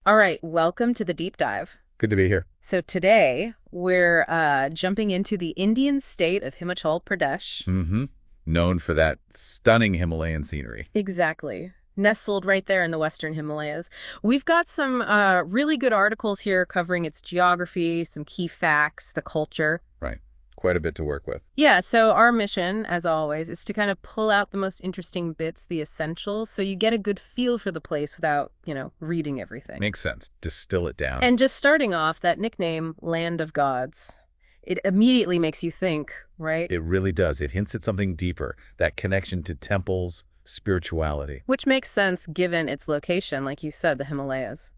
All right, welcome to the deep dive. Good to be here. So today we're jumping into the Indian state of Himachal Pradesh. hmm Known for that stunning Himalayan scenery. Exactly. Nestled right there in the Western Himalayas. We've got some really good articles here covering its geography, some key facts, the culture. Right. Quite a bit to work with. Yeah, so our mission, as always, is to kind of pull out the most interesting bits, the essentials, so you get a good feel for the place without, reading everything. Makes sense. Distill it down. And just starting off, that nickname, Land of Gods, it immediately makes you think, right? It really does. It hints at something deeper, that connection to temples, spirituality. Which makes sense given its location, like you said, the Himalayas.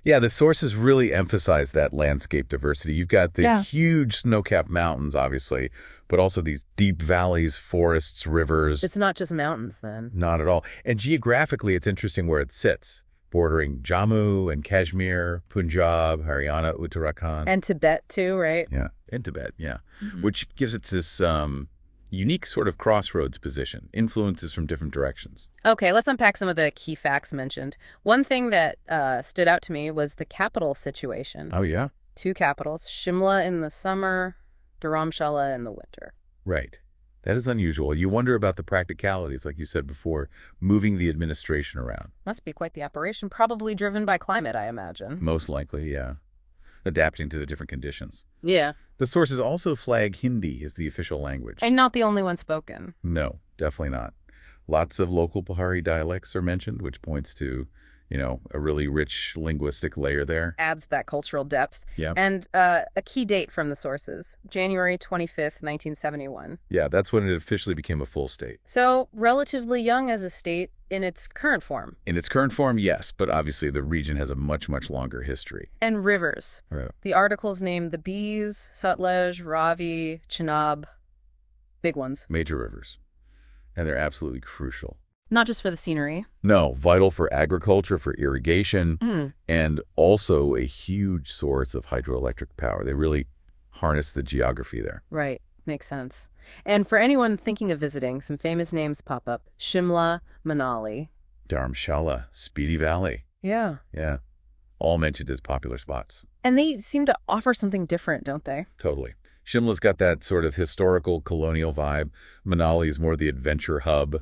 Yeah, the sources really emphasize that landscape diversity. You've got the huge snow-capped mountains, obviously, but also these deep valleys, forests, rivers. It's not just mountains, then. Not at all. And geographically, it's interesting where it sits, bordering Jammu and Kashmir, Punjab, Haryana, Uttarakhand. And Tibet, too, right? Yeah, in Tibet, yeah. Which gives it this unique sort of crossroads position, influences from different directions. Okay, let's unpack some of the key facts mentioned. One thing that stood out to me was the capital situation. Oh, yeah? Two capitals, Shimla in the summer, Dharamshala in the winter. Right. That is unusual. You wonder about the practicalities, like you said before, moving the administration around. Must be quite the operation, probably driven by climate, I imagine. Most likely, yeah. Adapting to the different conditions. Yeah. The sources also flag Hindi as the official language. And not the only one spoken. No, definitely not. Lots of local Pahari dialects are mentioned, which points to, a really rich linguistic layer there. Adds that cultural depth. Yeah. And a key date from the sources, January 25th, 1971. Yeah, that's when it officially became a full state. So relatively young as a state in its current form. In its current form, yes, but obviously the region has a much, much longer history. And rivers. Right. The articles name the Bees, Sutlej, Ravi, Chenab. Big ones. Major rivers. And they're absolutely crucial. Not just for the scenery. No, vital for agriculture, for irrigation, and also a huge source of hydroelectric power. They really harness the geography there. Right. Makes sense. And for anyone thinking of visiting, some famous names pop up. Shimla, Manali. Dharamshala, Speedy Valley. Yeah. Yeah. All mentioned as popular spots. And they seem to offer something different, don't they? Totally. Shimla's got that sort of historical colonial vibe. Manali is more the adventure hub,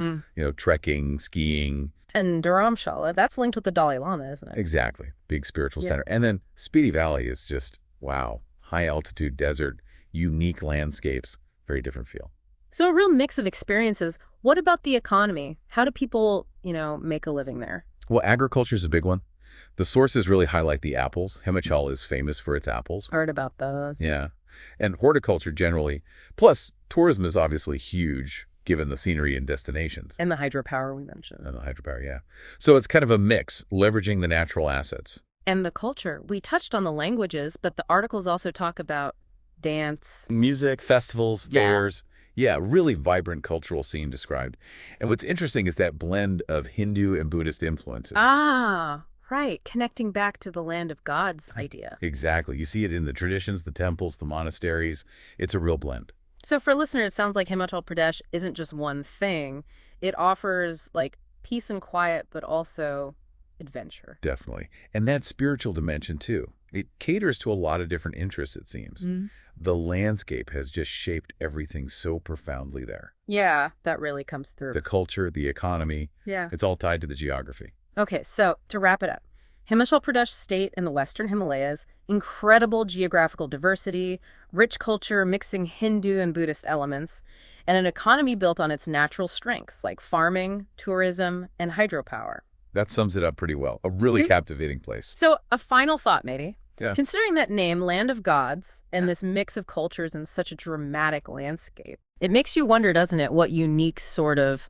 trekking, skiing. And Dharamshala, that's linked with the Dalai Lama, isn't it? Exactly. Big spiritual center. And then Speedy Valley is just, wow, high altitude desert, unique landscapes, very different feel. So a real mix of experiences. What about the economy? How do people, make a living there? Well, agriculture is a big one. The sources really highlight the apples. Himachal is famous for its apples. Heard about those. Yeah. And horticulture generally. Plus, tourism is obviously huge, given the scenery and destinations. And the hydropower we mentioned. And the hydropower, yeah. So it's kind of a mix, leveraging the natural assets. And the culture. We touched on the languages, but the articles also talk about dance. Music, festivals, fairs. Yeah, really vibrant cultural scene described. And what's interesting is that blend of Hindu and Buddhist influences. Ah, right. Connecting back to the land of gods idea. Exactly. You see it in the traditions, the temples, the monasteries. It's a real blend. So for listeners, it sounds like Himachal Pradesh isn't just one thing. It offers peace and quiet, but also adventure. Definitely. And that spiritual dimension too. It caters to a lot of different interests, it seems. The landscape has just shaped everything so profoundly there. Yeah, that really comes through. The culture, the economy. Yeah. It's all tied to the geography. Okay, so to wrap it up, Himachal Pradesh state in the Western Himalayas, incredible geographical diversity, rich culture mixing Hindu and Buddhist elements, and an economy built on its natural strengths like farming, tourism, and hydropower. That sums it up pretty well. A really captivating place. So a final thought, matey. Yeah. Considering that name, Land of Gods, and this mix of cultures in such a dramatic landscape, it makes you wonder, doesn't it, what unique sort of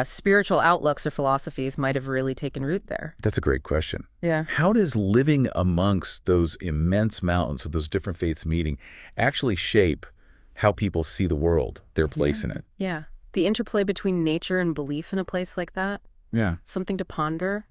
spiritual outlooks or philosophies might have really taken root there? That's a great question. Yeah. How does living amongst those immense mountains, with those different faiths meeting, actually shape how people see the world, their place in it? Yeah. The interplay between nature and belief in a place like that? Yeah. Something to ponder.